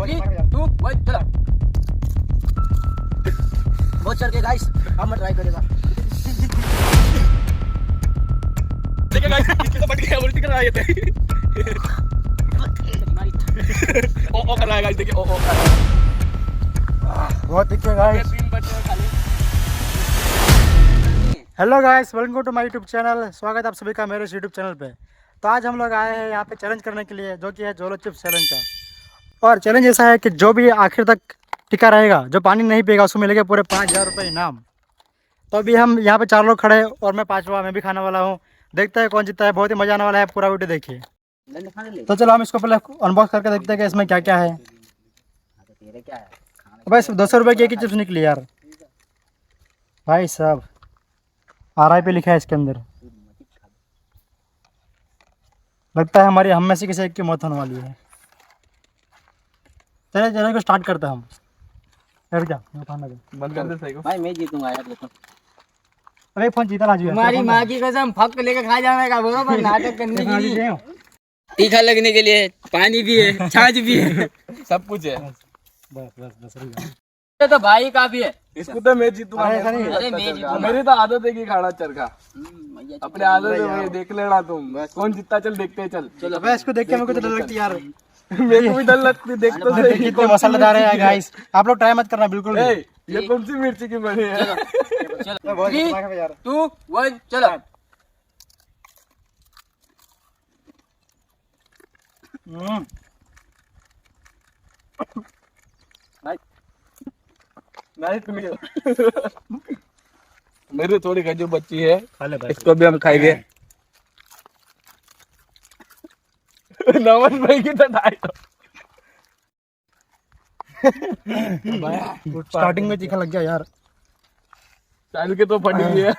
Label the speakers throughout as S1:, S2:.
S1: 3, 2, 1 चला। बहुत चल के गाइस हम ट्राई करेगा।
S2: देखिए गाइस इसके तो बट गया उल्टी कर रहा है ये ओ कर रहा है गाइस देखिए ओ कर रहा है
S1: बहुत दिखे गाइस।
S2: 3 बचे हैं खाली।
S3: Hello guys, welcome to my YouTube channel. स्वागत है आप सभी का मेरे इस यूट्यूब चैनल पे। तो आज हम लोग आए हैं यहाँ पे चैलेंज करने के लिए, जो कि है जोलो चिप्स चैलेंज का। और चैलेंज ऐसा है कि जो भी आखिर तक टिका रहेगा, जो पानी नहीं पिएगा, उसको मिलेगा पूरे 5000 रुपये इनाम। तो अभी हम यहाँ पे 4 लोग खड़े हैं और मैं 5वां, मैं भी खाने वाला हूँ। देखते हैं कौन जीतता है, बहुत ही मजा आने वाला है, पूरा वीडियो देखिए। तो चलो हम इसको पहले अनबॉक्स करके देखते हैं कि इसमें क्या क्या है। बस 200 रुपये की एक ही चिप्स निकली यार भाई साहब। RIP लिखा है इसके अंदर। लगता है हमारी हम में से किसी एक की मौत होने वाली है। चले चले को स्टार्ट करते हैं हम। यार क्या
S2: बंद कर दे सही को
S1: भाई मैं जीतूंगा यार। देखो
S3: अरे फोन जीता राजू यार।
S1: तुम्हारी माँ की कसम फक लेकर खा जाने का बरोबर नाटक करने के लिए। तीखा लगने के लिए पानी भी है, छाछ भी है,
S2: सब कुछ है।
S3: बस
S1: ये तो भाई काफी है।
S2: इसको तो मैं जीतूंगा।
S3: अरे ऐसा नहीं।
S1: अरे मैं जीतूंगा।
S2: मेरी तो आदत है कि खाना चरखा अपने आदत है भाई। देख लेना तुम कौन जीतता। चल देखते हैं चल
S1: चलो
S3: मैं इसको देख के मेरे को तो डर लगती है यार।
S2: मेरे को भी डर लगती देख तो सही।
S3: कितने मसालेदार है गाइस, आप लोग ट्राई मत करना बिल्कुल भी।
S2: ए, ये कौन सी मिर्ची की बनी है
S1: चलो
S3: बहुत
S1: 3,
S3: खतरनाक है यार।
S1: 2, 1 चलो।
S2: मेरी थोड़ी खजू बच्ची है,
S3: खा ले भाई।
S2: इसको भी हम खाएंगे। नमन भाई की तो ढाई
S3: स्टार्टिंग में तीखा लग गया यार।
S2: चाल के तो फट गई है।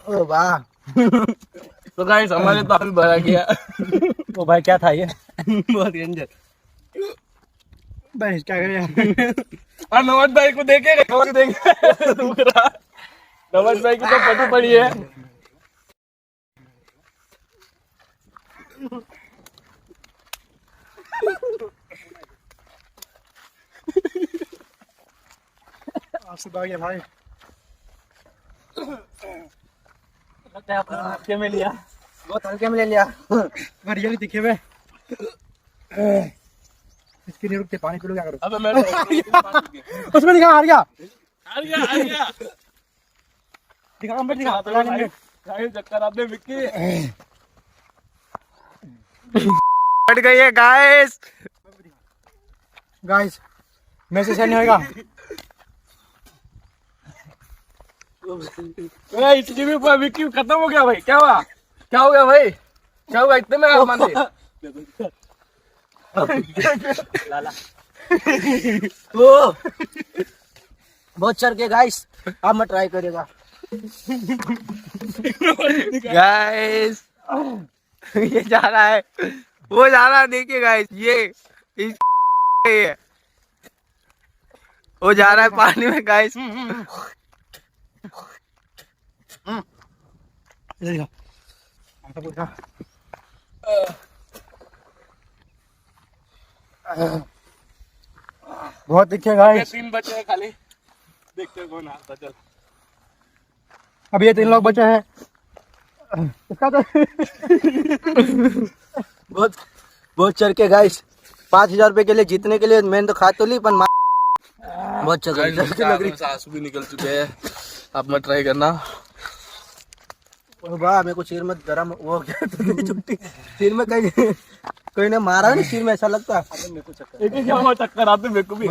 S1: ओ वाह
S2: तो गाइस हमारे तो अभी भरा गया।
S3: ओ भाई क्या था ये?
S2: बहुत डेंजर।
S3: भाई क्या करें यार।
S2: और नमन भाई को देखे दुख रहा। नमन भाई की तो फटी पड़ी है।
S3: आपसे भाग गया भाई।
S1: लगता है अपना
S3: हल्के में लिया,
S1: बहुत हल्के में ले लिया।
S3: बढ़िया भी दिखे हुए। इसके लिए रुकते पानी पी लो क्या करो।
S2: अबे मैं
S3: उसमें दिखा हार गया।
S2: आ गया
S3: दिखा हम दिखा
S2: गाइस चक्कर आपने विक्की
S3: फट गई है गाइस। गाइस मैं से नहीं होगा।
S2: इसकी भी विक्की खत्म हो गया भाई। क्या हुआ क्या हो गया भाई? क्या हुआ इतने में आप मान ली?
S1: ओ बहुत चल के गाइस अब मैं ट्राई करेगा।
S2: गाइस ये जा रहा है, वो जा रहा है। देखिए गाइस ये वो जा रहा है पानी में गाइस।
S3: बहुत दिखे गाइस।
S2: 3 बचे हैं खाली, देखते हैं कौन आता। चल
S3: अब ये 3 लोग बचे हैं। इसका तो
S1: बहुत बहुत चल के गाइस 5000 रुपए के लिए जीतने के लिए मैंने तो खा तो ली पर बहुत चल के लग रही।
S2: आंसू भी निकल चुके हैं। आप मत ट्राई करना।
S1: वाह मेरे को सिर में गरम वो क्या छुट्टी सिर में कहीं कोई ने मारा नहीं, सिर में ऐसा लगता है।
S2: एक ही क्या हुआ चक्कर आते मेरे को भी।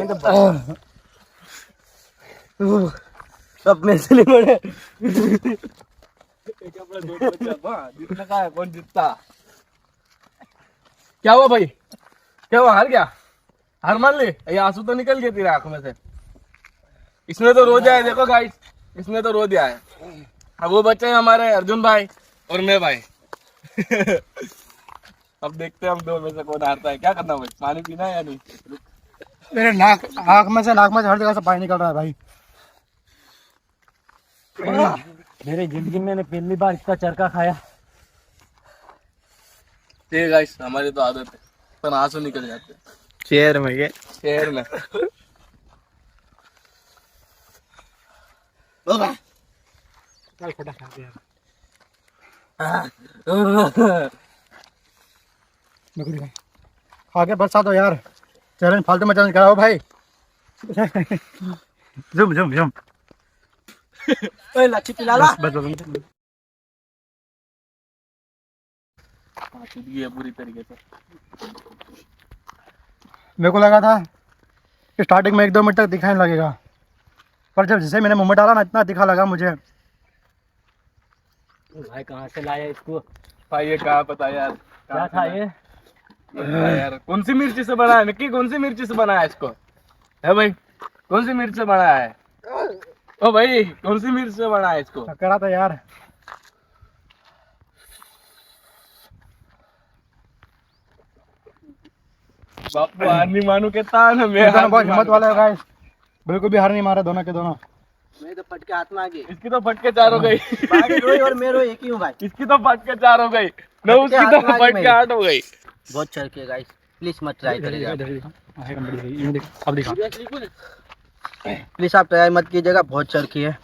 S1: सब में से नहीं बड़े।
S2: जीतने का है, कौन जीतता? क्या हुआ भाई? क्या हुआ? हार गया? हार मान ली? ये आंसू तो निकल गए तेरे आंखों में से। इसने तो रो दिया है, देखो गाइस इसने तो रो दिया है। अब वो बच्चे हैं हमारे अर्जुन भाई और मैं भाई। अब देखते हैं हम दो में से कौन हारता है। क्या करना भाई? पानी पीना है या नहीं?
S3: मेरे आँख में से हर जगह से पानी निकल रहा है भाई। मेरी जिंदगी में मैंने पहली बार इसका चरखा खाया।
S2: ठीक है गाइस हमारी तो आदत है पर आंसू निकल जाते हैं।
S1: शहर में ये
S2: शहर में।
S3: चल फटा खा दे यार। मेरे को आगे बरसा दो यार, चैलेंज फालतू में चैलेंज कराओ भाई। झुम झुम झुम
S1: ओए लच्छी पिला ला।
S3: बस बस
S2: छूट गई है पूरी तरीके से।
S3: मेरे को लगा था कि स्टार्टिंग में 1-2 मिनट तक दिखाने लगेगा, पर जब जैसे मैंने मुंह में डाला ना इतना दिखा लगा मुझे।
S1: भाई कहाँ से लाया इसको?
S2: भाई ये कहाँ पता यार,
S1: क्या था ये?
S2: यार कौन सी मिर्ची से बना है मिक्की? कौन सी मिर्ची से बना है इसको? है भाई कौन सी मिर्च से बना है? ओ भाई कौन सी मिर्च से बना है इसको?
S3: करा था यार।
S2: बापू हार नहीं मानू के तान मैं
S3: दोनों बहुत हिम्मत वाले हो गाइस, बिल्कुल भी हार नहीं मारा दोनों के दोनों।
S1: मैं तो फटके हाथ में आ गई।
S2: इसकी तो फटके 4 हो गई।
S1: भाई रोई और मैं रोई एक ही हूँ भाई।
S2: इसकी तो फटके 4 हो गई न, उसकी
S1: हाथ
S2: तो
S1: में आ गई
S2: फटके 8 हो गई।
S1: बहुत चढ़ के गाइस, प्लीज मत ट्राई करिएगा।
S3: अब दिखा।
S1: प्लीज आप ट्राई मत कीजिएगा, बहुत चढ़ की है।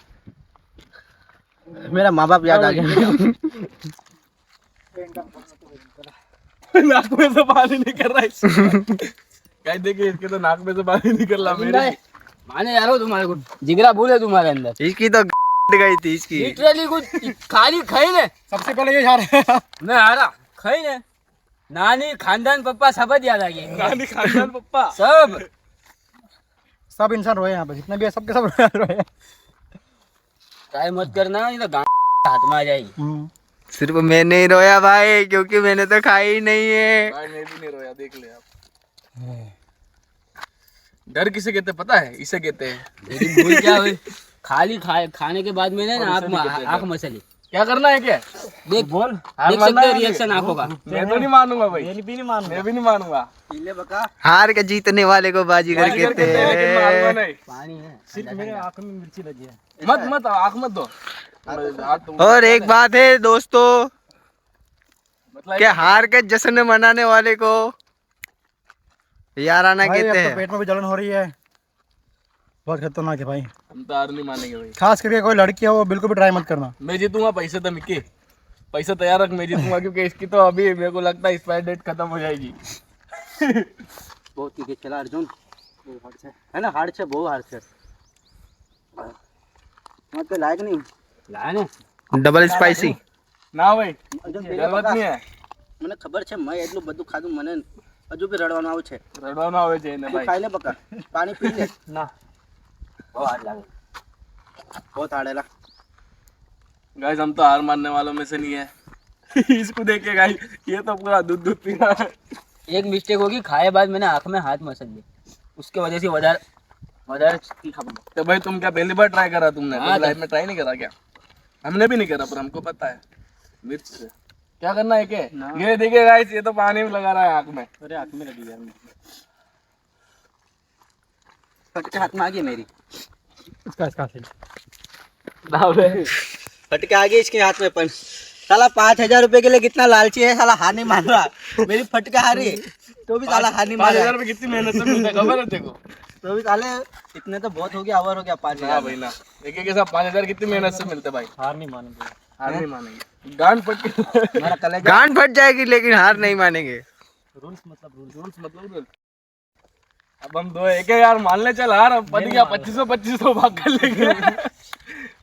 S1: मेरा माँ बाप याद आ गया।
S2: नाक में से पानी निकल रहा है क्या? देखिए इसके तो नाक में से पानी निकल रहा मेरे।
S1: माने जा रहा हूँ तुम्हारे को, जिगरा भूल है तुम्हारे अंदर।
S4: इसकी तो गई थी इसकी।
S1: लिटरली कुछ खाली खाई ने।
S3: सबसे पहले ये हार है।
S1: मैं हारा खाई ने। नानी खानदान पप्पा सब याद आ गए।
S2: नानी खानदान पप्पा
S1: सब
S3: सब इंसान रोए यहाँ पे, जितने भी है सबके सब रोए।
S1: ट्राई मत करना, नहीं तो गांड हाथ में आ जाएगी।
S4: सिर्फ मैं नहीं रोया भाई, क्योंकि मैंने तो खाई ही नहीं है।
S2: भाई मैं भी नहीं रोया, देख ले आप। डर किसे कहते पता है? इसे कहते हैं।
S1: लेकिन भूल क्या हुई, खाली खाने के बाद मैंने ना आँख मसली।
S2: क्या करना है क्या?
S1: देख
S2: बोल।
S1: देख सकते हैं रिएक्शन आंखों का।
S2: मैं तो नहीं मानूंगा भाई,
S3: मैं भी नहीं मानूंगा।
S2: मैं भी नहीं मानूंगा।
S1: पीले बका
S4: हार के जीतने वाले को बाजीगर कहते
S2: लेकिन मारूंगा
S4: हैं।
S2: नहीं।
S1: पानी है।
S3: सिर्फ मेरे आंखों में मिर्ची लगी है।
S2: मत मत आँख मत दो।
S4: और एक बात है दोस्तों,
S2: मतलब
S4: क्या हार के जश्न मनाने वाले को याराना
S3: भाई अब
S4: कहते
S3: तो
S4: हैं।
S3: पेट में भी जलन हो रही है, बहुत खतरनाक है भाई।
S2: हम तो हार नहीं मानेंगे भाई।
S3: खास करके कोई लड़की हो वो बिल्कुल भी ट्राई मत करना।
S2: मैं जीतूंगा पैसे तो मिक्की, पैसा तैयार रख, मैं जीतूंगा क्योंकि इसकी तो अभी मेरे को लगता है एक्सपायर डेट खत्म हो जाएगी।
S1: बहुत क्रिकेट खेला अर्जुन, बहुत हार्ड से है ना, हार्ड से बहुत हार्ड से। मत तो लायक नहीं लाया ने
S4: डबल स्पाइसी।
S2: ना भाई
S1: अर्जुन
S2: जरूरत नहीं है,
S1: મને ખબર છે મેં એટલું બધું ખાધું, મને હજુ બી રડવાનું આવે છે।
S2: રડવાનો આવે છે એને
S1: તું
S2: ભાઈ।
S1: ખાઈ લે બકા, પાણી પી લે।
S3: ना
S1: બહુ હાર્ડ લાગે, बहुत हार्ड है ला।
S2: गाइस हम तो हार मानने वालों में से नहीं है। इसको देख के गाइस ये तो पूरा दूध दूध पी रहा है।
S1: एक मिस्टेक होगी, खाए बाद मैंने आँख में हाथ मसल लिया, उसके वजह से वजह तीखा बना।
S2: तो भाई तुम क्या पहली बार ट्राई करा तुमने?
S1: हाँ,
S2: लाइफ में ट्राई नहीं करा क्या? हमने भी नहीं करा पर हमको पता है मिर्च से क्या करना है क्या। ये देखिए गाइस ये तो पानी में लगा रहा है आँख में।
S3: अरे आंख में लगी यार।
S1: फटके हाथ में आ गई मेरी,
S3: इसका इसका सही।
S1: फटके आ गई इसके हाथ में। पर साला 5,000 रुपए के लिए कितना लालची है, साला हार नहीं मान रहा। मेरी फटके हारी तो भी साला हार नहीं मान
S2: 5,000
S1: रहा।
S2: रुपए कितनी मेहनत से मिलता है खबर है तेरे को?
S1: तो भी साले इतने तो बहुत हो गया, ओवर हो गया
S2: ना
S1: 5,000।
S2: भाई ना, एक एक के साथ 5,000 कितनी मेहनत से मिलते भाई।
S3: हार नहीं मानेंगे।
S2: हार नहीं मानेंगे, गांड फट के।
S1: मेरा कलेजा
S4: गांड फट जाएगी लेकिन हार नहीं मानेंगे।
S3: रूल्स मतलब रूल्स।
S2: रूल्स मतलब रूल। अब हम दो एक यार मान ले, चल हार अब पड़ गया 2500 भाग कर लेंगे।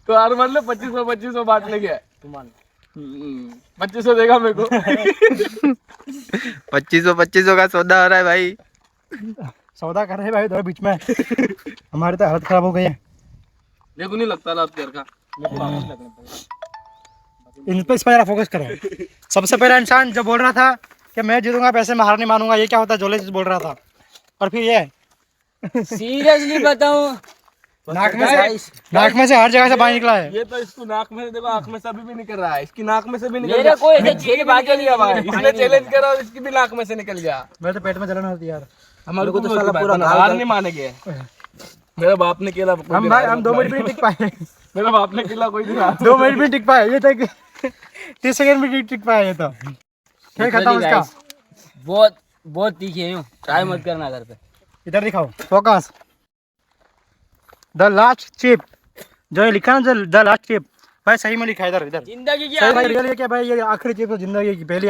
S2: तो हार मान ले 2500 बांट लेंगे।
S3: तू मान।
S2: 2500 देगा मेरे को।
S4: 2500 का सौदा हो रहा है भाई।
S3: सौदा कर रहे हैं भाई दोनों बीच में। हमारी तो हालत खराब हो गई है।
S2: मेरे को नहीं लगता लाभ तेरे का।
S3: इन पे इस पर जरा फोकस करो। सबसे पहला इंसान जो बोल रहा था कि मैं जीतूंगा पैसे में हार नहीं मानूंगा, ये क्या होता है, जोले बोल रहा था। और फिर ये
S1: सीरियसली बताऊं,
S3: नाक में से हर जगह से पानी निकला है।
S2: ये तो इसको नाक में से देखो, आँख में से अभी भी निकल रहा है, इसकी नाक में से भी निकल
S1: मेरे
S2: गया।
S1: को ऐसे
S2: निकल
S1: छेद बाकी
S2: गया भाई, इसने चैलेंज करा और इसकी भी नाक में से निकल गया।
S3: मेरे तो पेट में जलन होती है यार।
S2: हमारे
S1: को
S2: को
S1: तो
S2: तो
S1: साला पूरा
S2: हार नहीं मानेंगे। मेरे बाप ने केला
S3: हम भाई हम 2 मिनट भी नहीं टिक पाए।
S2: मेरे बाप ने केला कोई नहीं
S3: 2 मिनट भी टिक पाए, ये तो 30 सेकंड भी टिक पाए। ये तो खेल खत्म उसका।
S1: बहुत बहुत तीखे हूँ, ट्राई मत करना घर पे।
S3: इधर दिखाओ, फोकस। द लास्ट चिप, जो ये लिखा ना, द लास्ट चिप, भाई सही में लिखा है इधर इधर।
S1: जिंदगी की
S3: सही भाई, रियल है क्या भाई? ये आखिरी चिप है जिंदगी की,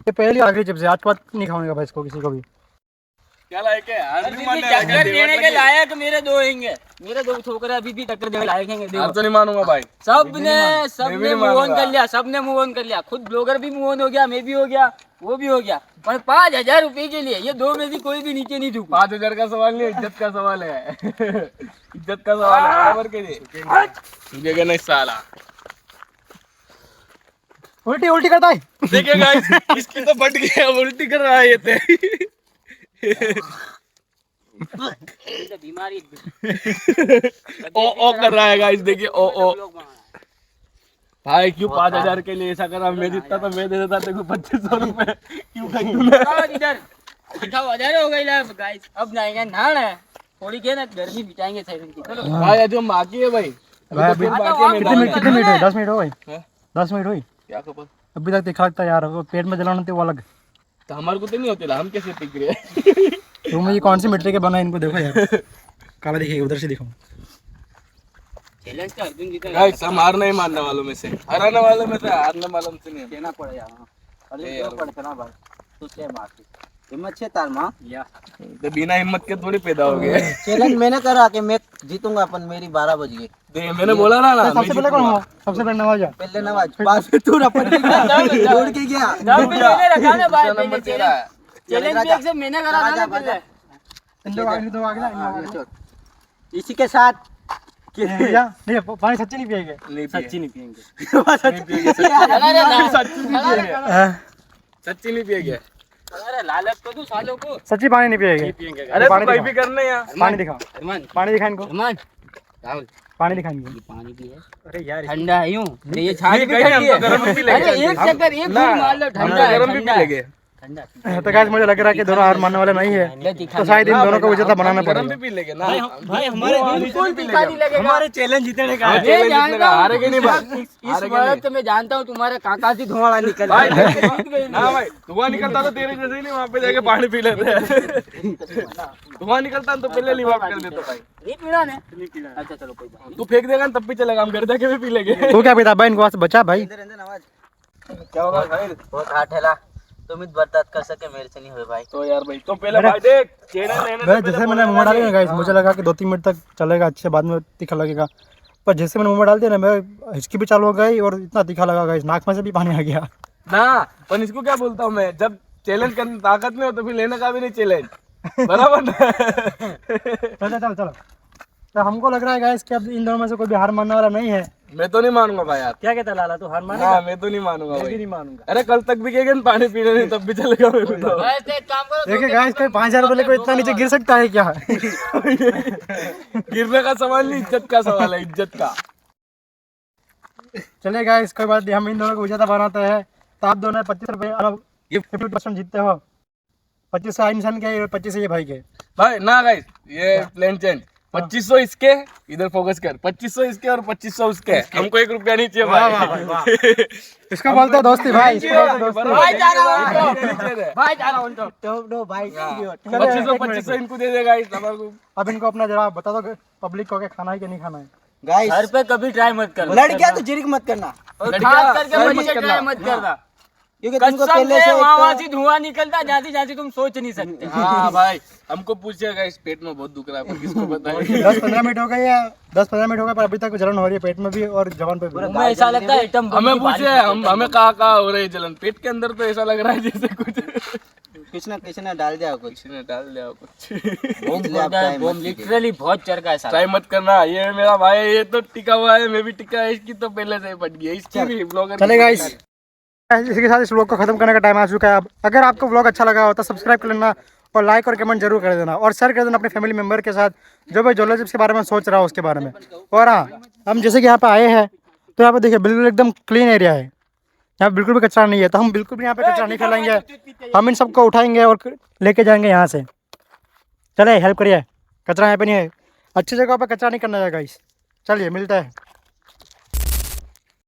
S3: ये पहली आखिरी चिप है। आज के बाद नहीं खाऊंगा भाई इसको, किसी को भी।
S2: क्या लायक है
S1: टक्कर देने के लायक मेरे दो होंगे, मेरे दो छोकरे अभी भी टक्कर देने लायक हैं।
S2: अब तो नहीं मानूंगा भाई।
S1: सबने मूव ऑन कर लिया, सबने मूव ऑन कर लिया। खुद ब्लॉगर भी मूव ऑन हो गया, मैं भी हो गया, वो भी हो गया। पर 5,000 रुपए के लिए ये दो में से कोई भी नीचे नहीं झुका।
S2: 5,000 का सवाल नहीं, इज्जत का सवाल है। इज्जत का सवाल है, बराबर के लिए झुकेगा नहीं साला।
S3: उल्टी उल्टी करता है।
S2: देखिए गाइस, इसकी तो फट गया, उल्टी कर रहा है ये तो।
S1: बीमारी
S2: ओ कर रहा है गाइस, देखिए ओ। भाई क्यों 5,000 के लिए ऐसा करा? मैं जीतता तो मैं दे देता तेरे को 2,500 रुपए। क्यों
S1: इधर दिखाओ, 1000 हो गई गाइस। अब जाएंगे नहाने, थोड़ी के ना गर्मी बिताएंगे साइकिल की। चलो
S2: भाई जो बाकी है भाई,
S3: भाई अभी कितने मिनट है? 10 मिनट हो गए। 10 मिनट हुई
S2: क्या खबर?
S3: अभी तक दिखा लगता है यार, वो पेट में जलाना वो अलग।
S2: तो हमारे को तो नहीं होते, हम कैसे टिक रहे?
S3: तुम ये कौन सी मिट्टी के बना है, इनको देखो यार। काला दिखेगा, उधर से दिखाओ।
S1: चैलेंज का अर्जुन जीता
S2: गाइस हम हार नहीं मानने वालों में से, हराने वालों में से, हारने वालों में से नहीं।
S1: देना पड़ेगा। अरे क्यों पड़ता ना भाई, तू से मार हिम्मत से तार मां या
S2: तो बिना हिम्मत के थोड़ी पैदा हो गए।
S1: चैलेंज मैंने करा कि मैं जीतूंगा, अपन मेरी 12 बज गई।
S2: मैंने बोला ना मैं
S3: सबसे पहले कौन हो? सबसे पहले नवाज जा।
S1: पहले नवाज, बाद में तू अपन छोड़ के गया। जब भी मैंने रखा ना भाई,
S2: नंबर तेरा है।
S1: चैलेंज भी एक से मैंने करा था ना पहले।
S3: इन लोग आगे, तो आगे ना।
S1: इसी के साथ
S3: नहीं, पानी सच्ची नहीं पिएंगे।
S2: नहीं
S1: सच्ची नहीं पिएंगे।
S2: सच्ची नहीं पिएगे।
S1: अरे लालच तो तू सालों को
S3: सच्ची पानी नहीं पिएंगे।
S2: अरे
S3: पानी
S2: भाई
S3: दिखाओ।
S2: भी करने यार।
S3: पानी दिखाओ,
S1: अरमान,
S3: पानी दिखा इनको।
S1: अरमान राहुल,
S3: पानी दिखाएंगे।
S1: ये पानी भी है।
S3: अरे यार
S1: ठंडा है यूं, ये छाछ भी
S2: नहीं,
S1: ठंडी
S2: हम
S1: है।
S2: तो गरम भी लेंगे।
S1: अरे एक चक्कर एक घूम मार लो,
S2: हम
S1: ठंडा
S2: तो
S1: है,
S2: गरम भी
S1: ठंडा है।
S2: पिलेंगे।
S1: ठंडा
S3: तो गाइस मुझे लग रहा है कि दोनों हार मानने वाले नहीं है, तो शायद इन दोनों को विजेता बनाना
S2: गरम भी
S3: पड़ेगा।
S2: पी लेंगे ना।
S1: भाई हमारे बिल्कुल तीखा नहीं लगेगा।
S3: हमारे चैलेंज जीतने का
S2: हाँ,
S1: मैं
S2: चैलेंज
S1: जानता
S2: जीतने का,
S1: हूँ
S2: हारेंगे नहीं भाई।
S1: इस
S2: हारेंगे
S1: बार
S2: नहीं।
S1: तो मैं जानता हूँ तुम्हारे काका से धुआं निकल
S2: भाई
S1: रहा है।
S2: ना भाई, धुआं निकलता तो तेरे जैसे ही नहीं, वहाँ पे जाके पानी पी लेते हैं। धुआं निकलता तो पहले लिवाप कर देता भाई।
S1: नहीं पीना ने? नहीं पीना। अच्छा चलो कोई बात
S2: तू फेंक देगा ना तब भी चलेगा, हम घर जाके भी पी लेंगे।
S3: तो क्या पीता भाई, इनको वहाँ से बचा भाई।
S2: क्या होगा भाई?
S1: बहुत हाथ हैला, तुम इस बर्दाश्त कर सके, मेरे से नहीं हुए भाई।
S2: तो यार भाई, तो पहले भाई देख चैनल लेने
S3: भाई जैसे मैंने मुंह में डाली ना गाइस, मुझे लगा कि 2-3 मिनट तक चलेगा अच्छे, बाद में तीखा लगेगा। पर जैसे मैंने मुंह में डाल दिया ना, मैं हिचकी भी चालू हो गई और इतना तीखा लगा गाइस, नाक में से भी पानी आ गया।
S2: ना, पर इसको क्या बोलता हूँ मैं, जब चैलेंज करने ताकत नहीं हो तो फिर लेने का भी नहीं चैलेंज, बराबर ना?
S3: चलो चलो। तो हमको लग रहा है गाइस कि अब इन दोनों में से कोई भी हार मानने वाला नहीं है।
S2: मैं तो नहीं मानूंगा भाई यार।
S3: क्या कहता है लाला, तू हार मानेगा?
S2: हाँ, मैं तो नहीं मानूंगा भाई।
S3: नहीं मानूंगा।
S2: अरे कल तक भी कहेंगे पानी पीने नहीं तब भी चलेगा मेरे को तो।
S1: बस एक काम करो,
S3: देखिए गाइस, कोई 5,000 रुपए को इतना नीचे गिर सकता है क्या?
S2: गिरने का सवाल नहीं, इज्जत का सवाल है, इज्जत का।
S3: चलिए गाइस कोई बात नहीं, हम इन दोनों को विजेता बनाते हैं। तो आप दोनों 25 रुपए 50% जीतते हो। 25 इंसान के और 25 ये भाई के।
S2: भाई ना गाइस, ये प्लान चेंज। 2500 इसके, इधर फोकस कर, 2500 इसके और 2500 उसके। हमको 1 रुपया नहीं चाहिए भाई।
S3: इसको बोलते हैं दोस्ती भाई, इसको बोलते हैं दोस्ती।
S1: भाई जा रहा हूँ, भाई जा रहा हूँ तो भाई।
S2: 2500 इनको दे देगा इस हमारे को।
S3: अब इनको अपना जरा बता दो पब्लिक को, क्या खाना है कि नहीं खाना है।
S1: गाइस घर पे कभी ट्राई मत करना, लड़कियां तो जिरिक मत करना, और खास करके मुझे ट्राई मत करना, क्योंकि तुमको पहले से वहाँ से धुआं निकलता जाती तुम सोच नहीं सकते।
S2: हाँ भाई, हमको पूछिएगा इस पेट में बहुत दुख रहा है, पर किसको बताएं?
S3: 10-15 मिनट हो गए या 10-15 मिनट हो गए, पर अभी तक जलन हो रही है पेट में भी और जबान पे भी।
S1: मुझे ऐसा लगता है एकदम
S2: हमें पूछे, हमें कहाँ हो रही है जलन? पेट के अंदर तो ऐसा लग रहा है जैसे कुछ
S1: किसी ने डाल दिया कुछ,
S2: किसी ने डाल दिया कुछ।
S1: बम लिटरली बहुत चरका है साला।
S2: ट्राई मत करना, ये मेरा भाई है, ये तो टिका हुआ है, मैं भी टिका है, इसकी तो पहले से ही फट गई है, इसकी भी ब्लॉगर।
S3: चले गाइस, इसके साथ इस व्लॉग को खत्म करने का टाइम आ चुका है। अब अगर आपको व्लॉग अच्छा लगा हो तो सब्सक्राइब कर लेना और लाइक और कमेंट जरूर कर देना और शेयर कर देना अपने फैमिली मेंबर के साथ, जो भी जोलो चिप्स के बारे में सोच रहा हो उसके बारे में। और हाँ, हम जैसे कि यहाँ पे आए हैं तो यहाँ पे देखिए बिल्कुल एकदम क्लीन एरिया है, यहाँ पे बिल्कुल भी कचरा नहीं है, तो हम बिल्कुल भी यहाँ पे कचरा नहीं फैलाएंगे। हम इन सबको उठाएंगे और लेके जाएंगे यहाँ से। चले हेल्प करिए, कचरा यहाँ पे नहीं है, अच्छी जगह पे कचरा नहीं करना है गाइस। चलिए मिलता है।